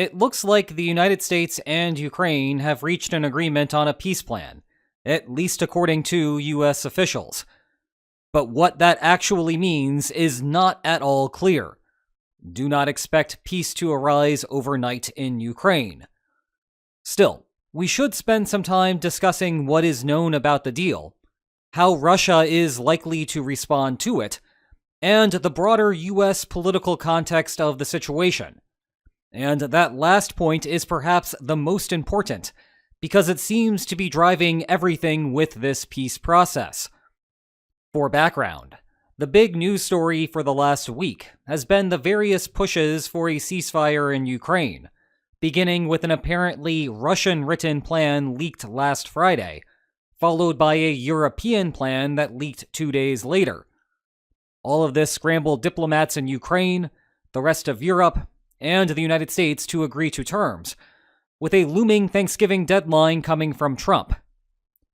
It looks like the United States and Ukraine have reached an agreement on a peace plan, at least according to US officials. But what that actually means is not at all clear. Do not expect peace to arise overnight in Ukraine. Still, we should spend some time discussing what is known about the deal, how Russia is likely to respond to it, and the broader US political context of the situation. And that last point is perhaps the most important, because it seems to be driving everything with this peace process. For background, the big news story for the last week has been the various pushes for a ceasefire in Ukraine, beginning with an apparently Russian-written plan leaked last Friday, followed by a European plan that leaked 2 days later. All of this scrambled diplomats in Ukraine, the rest of Europe, and the United States to agree to terms, with a looming Thanksgiving deadline coming from Trump.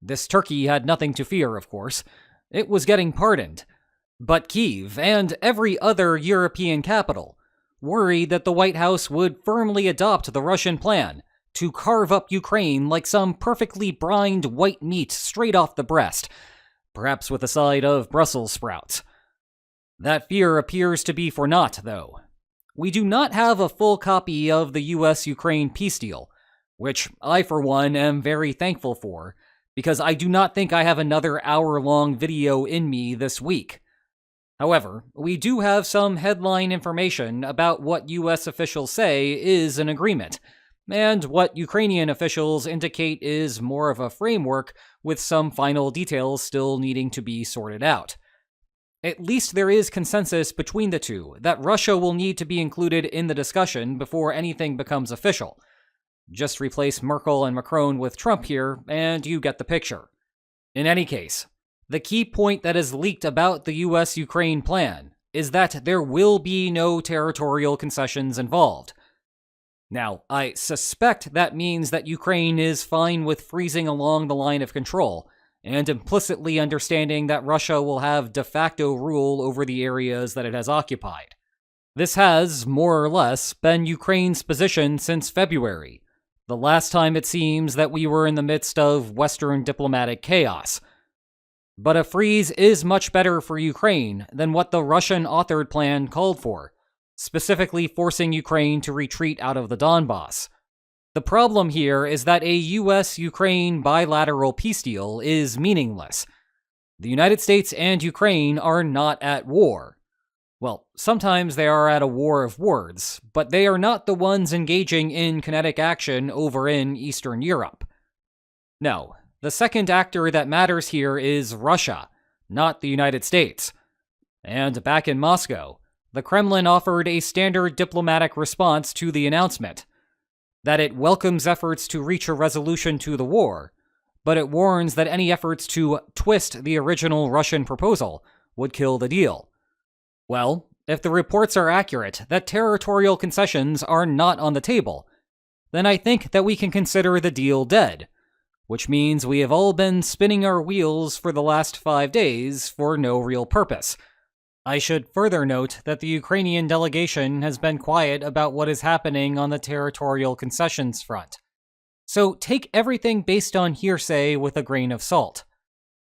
This turkey had nothing to fear, of course. It was getting pardoned. But Kyiv and every other European capital worried that the White House would firmly adopt the Russian plan to carve up Ukraine like some perfectly brined white meat straight off the breast, perhaps with a side of Brussels sprouts. That fear appears to be for naught, though. We do not have a full copy of the US-Ukraine peace deal, which I, for one, am very thankful for, because I do not think I have another hour-long video in me this week. However, we do have some headline information about what US officials say is an agreement, and what Ukrainian officials indicate is more of a framework with some final details still needing to be sorted out. At least there is consensus between the two that Russia will need to be included in the discussion before anything becomes official. Just replace Merkel and Macron with Trump here, and you get the picture. In any case, the key point that is leaked about the US-Ukraine plan is that there will be no territorial concessions involved. Now, I suspect that means that Ukraine is fine with freezing along the line of control, and implicitly understanding that Russia will have de facto rule over the areas that it has occupied. This has, more or less, been Ukraine's position since February, the last time it seems that we were in the midst of Western diplomatic chaos. But a freeze is much better for Ukraine than what the Russian-authored plan called for, specifically forcing Ukraine to retreat out of the Donbass. The problem here is that a US-Ukraine bilateral peace deal is meaningless. The United States and Ukraine are not at war. Well, sometimes they are at a war of words, but they are not the ones engaging in kinetic action over in Eastern Europe. No, the second actor that matters here is Russia, not the United States. And back in Moscow, the Kremlin offered a standard diplomatic response to the announcement, that it welcomes efforts to reach a resolution to the war, but it warns that any efforts to twist the original Russian proposal would kill the deal. Well, if the reports are accurate that territorial concessions are not on the table, then I think that we can consider the deal dead, which means we have all been spinning our wheels for the last 5 days for no real purpose. I should further note that the Ukrainian delegation has been quiet about what is happening on the territorial concessions front. So take everything based on hearsay with a grain of salt.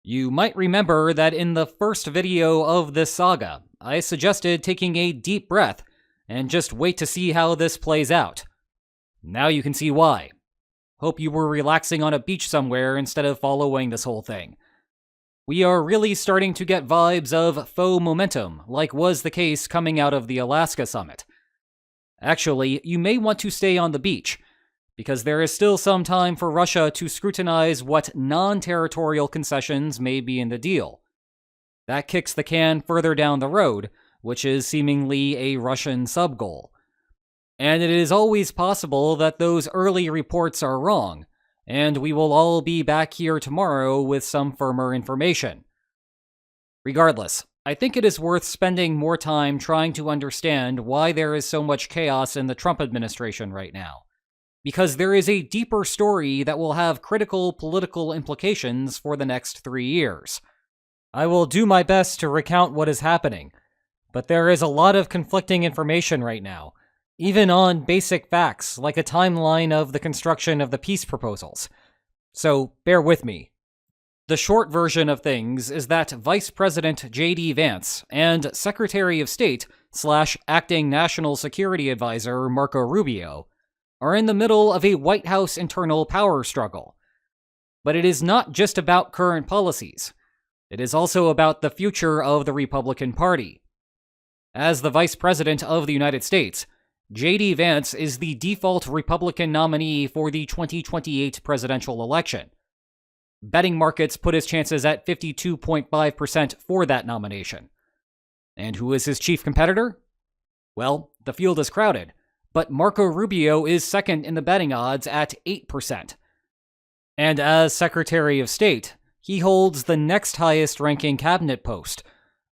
You might remember that in the first video of this saga, I suggested taking a deep breath and just wait to see how this plays out. Now you can see why. Hope you were relaxing on a beach somewhere instead of following this whole thing. We are really starting to get vibes of faux momentum, like was the case coming out of the Alaska summit. Actually, you may want to stay on the beach, because there is still some time for Russia to scrutinize what non-territorial concessions may be in the deal. That kicks the can further down the road, which is seemingly a Russian sub-goal. And it is always possible that those early reports are wrong, and we will all be back here tomorrow with some firmer information. Regardless, I think it is worth spending more time trying to understand why there is so much chaos in the Trump administration right now, because there is a deeper story that will have critical political implications for the next 3 years. I will do my best to recount what is happening, but there is a lot of conflicting information right now, even on basic facts like a timeline of the construction of the peace proposals. So bear with me. The short version of things is that Vice President J.D. Vance and Secretary of State / Acting National Security Advisor Marco Rubio are in the middle of a White House internal power struggle. But it is not just about current policies. It is also about the future of the Republican Party. As the Vice President of the United States, J.D. Vance is the default Republican nominee for the 2028 presidential election. Betting markets put his chances at 52.5% for that nomination. And who is his chief competitor? Well, the field is crowded, but Marco Rubio is second in the betting odds at 8%. And as Secretary of State, he holds the next highest ranking cabinet post,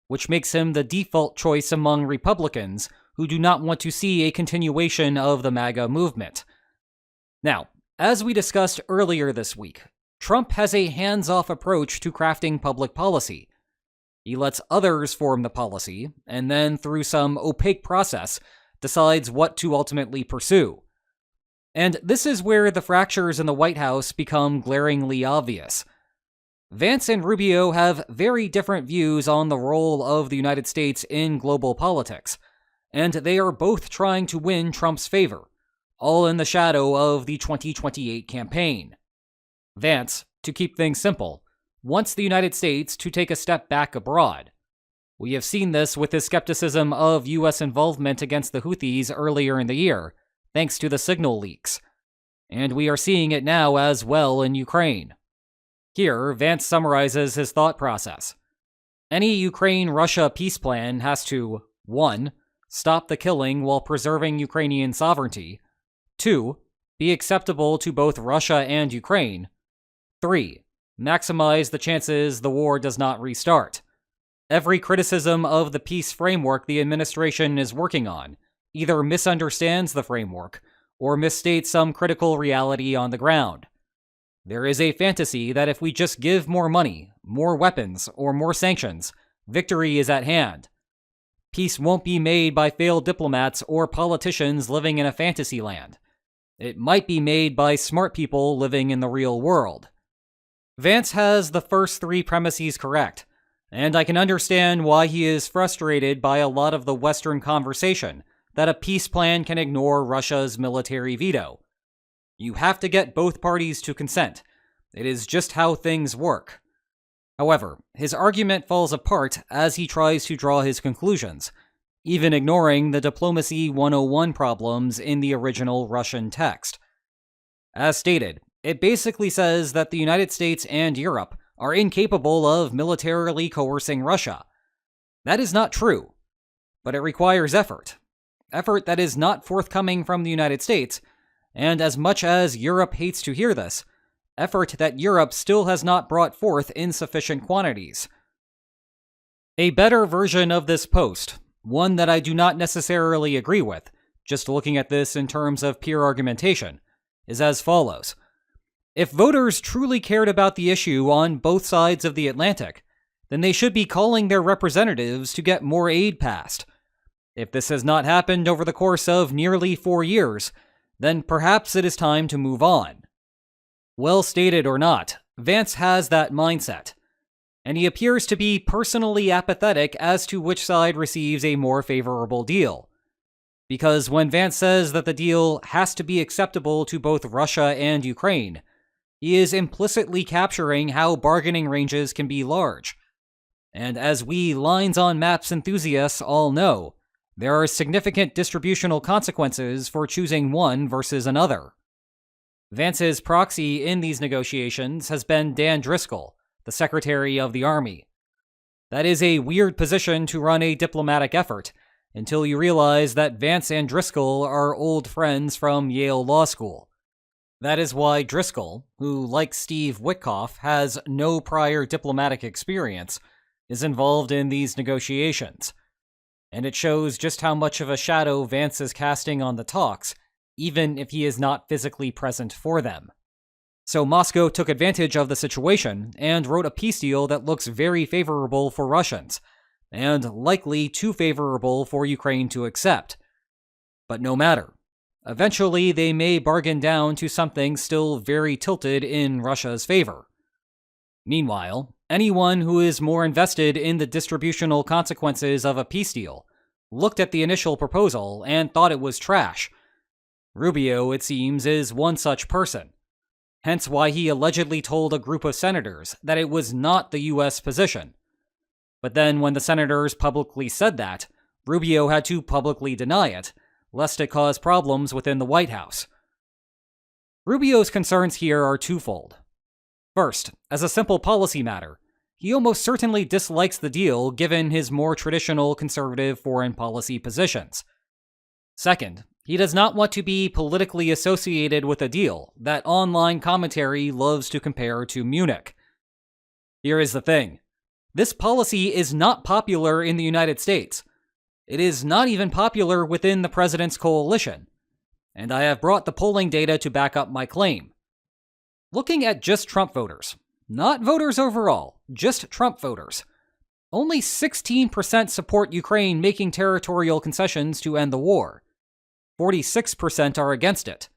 which makes him the default choice among Republicans who do not want to see a continuation of the MAGA movement. Now, as we discussed earlier this week, Trump has a hands-off approach to crafting public policy. He lets others form the policy, and then through some opaque process, decides what to ultimately pursue. And this is where the fractures in the White House become glaringly obvious. Vance and Rubio have very different views on the role of the United States in global politics, and they are both trying to win Trump's favor, all in the shadow of the 2028 campaign. Vance, to keep things simple, wants the United States to take a step back abroad. We have seen this with his skepticism of U.S. involvement against the Houthis earlier in the year, thanks to the signal leaks. And we are seeing it now as well in Ukraine. Here, Vance summarizes his thought process. Any Ukraine-Russia peace plan has to 1. Stop the killing while preserving Ukrainian sovereignty. 2. Be acceptable to both Russia and Ukraine. 3. Maximize the chances the war does not restart. Every criticism of the peace framework the administration is working on either misunderstands the framework or misstates some critical reality on the ground. There is a fantasy that if we just give more money, more weapons, or more sanctions, victory is at hand. Peace won't be made by failed diplomats or politicians living in a fantasy land. It might be made by smart people living in the real world. Vance has the first three premises correct, and I can understand why he is frustrated by a lot of the Western conversation that a peace plan can ignore Russia's military veto. You have to get both parties to consent. It is just how things work. However, his argument falls apart as he tries to draw his conclusions, even ignoring the Diplomacy 101 problems in the original Russian text. As stated, it basically says that the United States and Europe are incapable of militarily coercing Russia. That is not true, but it requires effort. Effort that is not forthcoming from the United States, and as much as Europe hates to hear this, effort that Europe still has not brought forth in sufficient quantities. A better version of this post, one that I do not necessarily agree with, just looking at this in terms of pure argumentation, is as follows. If voters truly cared about the issue on both sides of the Atlantic, then they should be calling their representatives to get more aid passed. If this has not happened over the course of nearly 4 years, then perhaps it is time to move on. Well stated or not, Vance has that mindset, and he appears to be personally apathetic as to which side receives a more favorable deal. Because when Vance says that the deal has to be acceptable to both Russia and Ukraine, he is implicitly capturing how bargaining ranges can be large. And as we lines on maps enthusiasts all know, there are significant distributional consequences for choosing one versus another. Vance's proxy in these negotiations has been Dan Driscoll, the Secretary of the Army. That is a weird position to run a diplomatic effort, until you realize that Vance and Driscoll are old friends from Yale Law School. That is why Driscoll, who, like Steve Witkoff, has no prior diplomatic experience, is involved in these negotiations. And it shows just how much of a shadow Vance is casting on the talks, even if he is not physically present for them. So Moscow took advantage of the situation and wrote a peace deal that looks very favorable for Russians, and likely too favorable for Ukraine to accept. But no matter. Eventually, they may bargain down to something still very tilted in Russia's favor. Meanwhile, anyone who is more invested in the distributional consequences of a peace deal looked at the initial proposal and thought it was trash. Rubio, it seems, is one such person. Hence why he allegedly told a group of senators that it was not the U.S. position. But then when the senators publicly said that, Rubio had to publicly deny it, lest it cause problems within the White House. Rubio's concerns here are twofold. First, as a simple policy matter, he almost certainly dislikes the deal given his more traditional conservative foreign policy positions. Second, he does not want to be politically associated with a deal that online commentary loves to compare to Munich. Here is the thing. This policy is not popular in the United States. It is not even popular within the president's coalition. And I have brought the polling data to back up my claim. Looking at just Trump voters, not voters overall, just Trump voters, only 16% support Ukraine making territorial concessions to end the war. 46% are against it.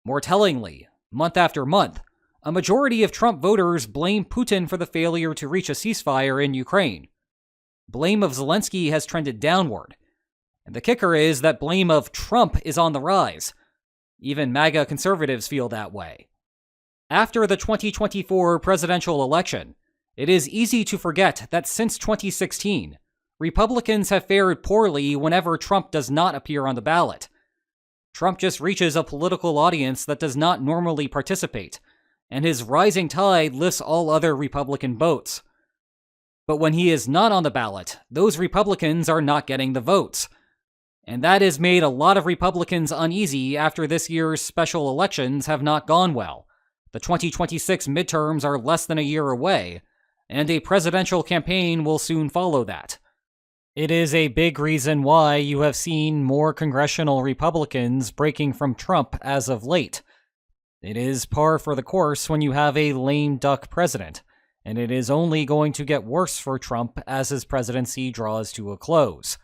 More tellingly, month after month, a majority of Trump voters blame Putin for the failure to reach a ceasefire in Ukraine. Blame of Zelensky has trended downward. And the kicker is that blame of Trump is on the rise. Even MAGA conservatives feel that way. After the 2024 presidential election, it is easy to forget that since 2016, Republicans have fared poorly whenever Trump does not appear on the ballot. Trump just reaches a political audience that does not normally participate, and his rising tide lifts all other Republican boats. But when he is not on the ballot, those Republicans are not getting the votes. And that has made a lot of Republicans uneasy after this year's special elections have not gone well. The 2026 midterms are less than a year away, and a presidential campaign will soon follow that. It is a big reason why you have seen more congressional Republicans breaking from Trump as of late. It is par for the course when you have a lame duck president, and it is only going to get worse for Trump as his presidency draws to a close.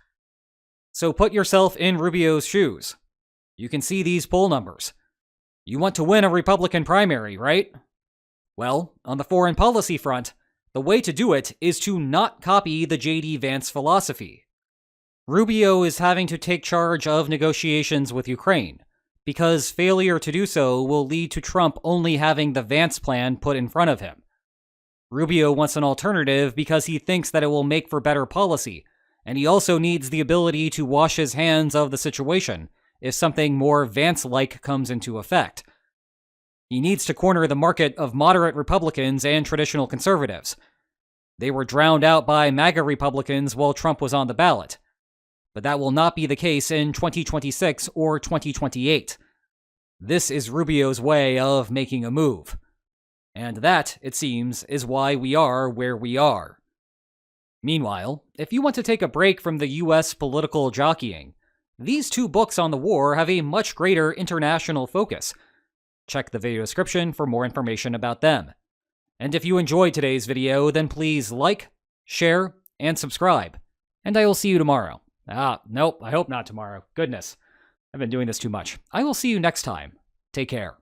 So put yourself in Rubio's shoes. You can see these poll numbers. You want to win a Republican primary, right? Well, on the foreign policy front, the way to do it is to not copy the J.D. Vance philosophy. Rubio is having to take charge of negotiations with Ukraine, because failure to do so will lead to Trump only having the Vance plan put in front of him. Rubio wants an alternative because he thinks that it will make for better policy, and he also needs the ability to wash his hands of the situation if something more Vance-like comes into effect. He needs to corner the market of moderate Republicans and traditional conservatives. They were drowned out by MAGA Republicans while Trump was on the ballot. But that will not be the case in 2026 or 2028. This is Rubio's way of making a move. And that, it seems, is why we are where we are. Meanwhile, if you want to take a break from the US political jockeying, these two books on the war have a much greater international focus. Check the video description for more information about them. And if you enjoyed today's video, then please like, share, and subscribe. And I will see you tomorrow. Nope, I hope not tomorrow. Goodness, I've been doing this too much. I will see you next time. Take care.